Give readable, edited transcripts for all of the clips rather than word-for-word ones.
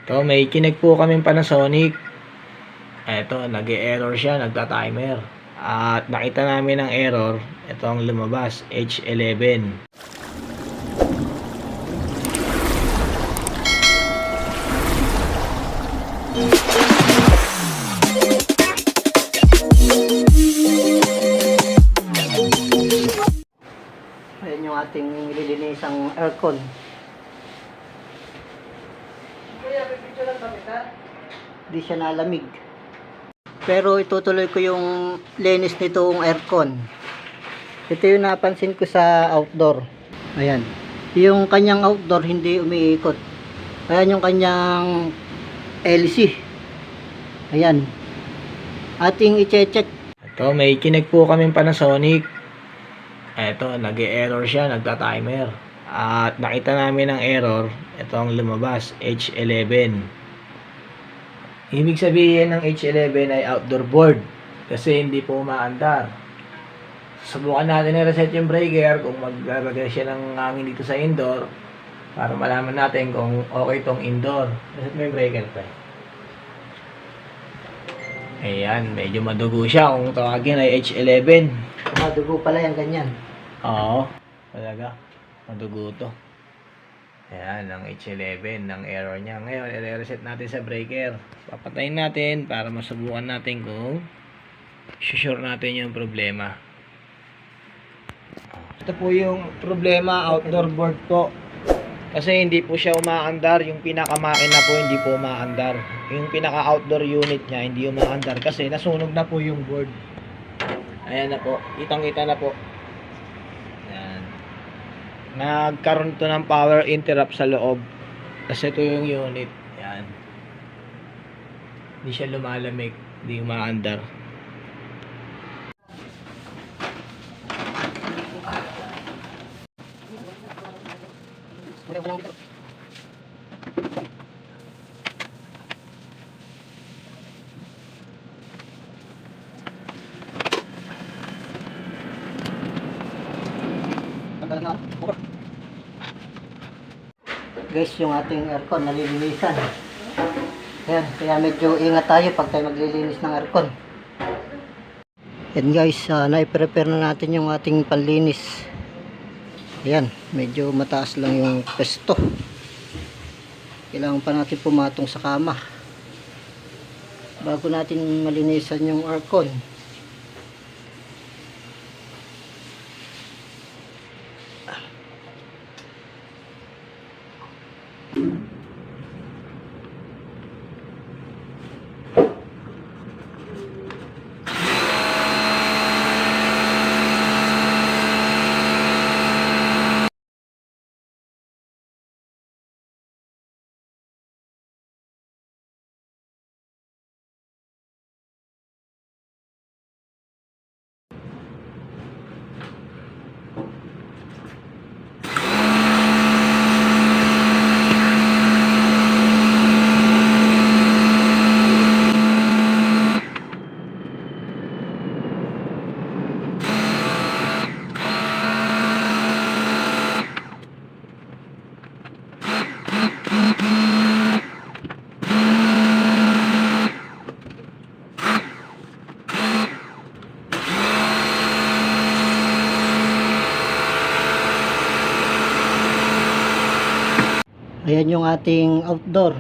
Ito, may kinig po kaming Panasonic. Ito, nag-e-error siya, nagta-timer. At nakita namin ang error, ito ang lumabas, H11. Ayan yung ating nililinisang aircon. Hindi siya nalamig. Pero itutuloy ko yung linis nitong aircon. Ito yung napansin ko sa outdoor. Ayan. Yung kanyang outdoor hindi umiikot. Ayan yung kanyang LC. Ayan. Ating i-check. Ito, may kinig po kaming Panasonic. Ito, nag-e-error siya, nagta-timer. At nakita namin ang error, ito ang lumabas, H11. Ibig sabihin ng H11 ay outdoor board kasi hindi po umaandar. Subukan natin i-reset yung breaker kung maglalagay siya ng hangin dito sa indoor para malaman natin kung okay tong indoor. Reset mo yung breaker pa. Ayan, medyo madugo siya kung tawagin ay H11. Madugo pala yan ganyan. Oo, talaga. Madugo to. Ayan, ang H11 ng error niya. Ngayon, i-reset natin sa breaker. Papatayin natin para masubukan natin kung sure natin yung problema. Ito po yung problema, outdoor board po. Kasi hindi po siya umaandar. Yung pinaka-makina po hindi po umaandar. Yung pinaka-outdoor unit niya hindi umaandar kasi nasunog na po yung board. Ayan na po. Kitang-kita na po. Nagkaroon to ng power interrupt sa loob kasi ito yung unit. Yan, hindi siya lumalamig, hindi umaandar. Guys, yung ating aircon nalilinisan. Ayan, kaya medyo ingat tayo pag tayo maglilinis ng aircon. Yan guys, na-prepare na natin yung ating panlinis. Ayan, medyo mataas lang yung pesto. Kailangan pa natin pumatong sa kama bago natin malinisan yung aircon. Ayan yung ating outdoor.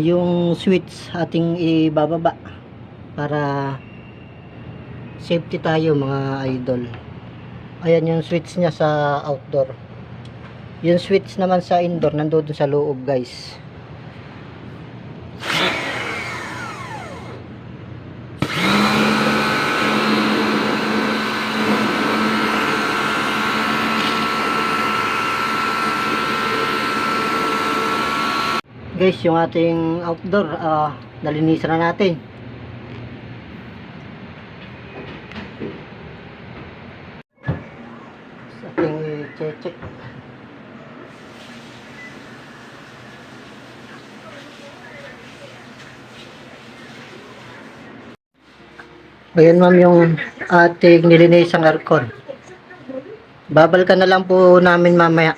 Yung switch ating ibababa para safety tayo mga idol. Ayan yung switch niya sa outdoor. Yung switch naman sa indoor nandoon sa loob guys. Guys, yung ating outdoor nalinisan na natin. Sa ating i-check. Ayan ma'am yung ating nilinisang aircon. Babalikan na lang po namin mamaya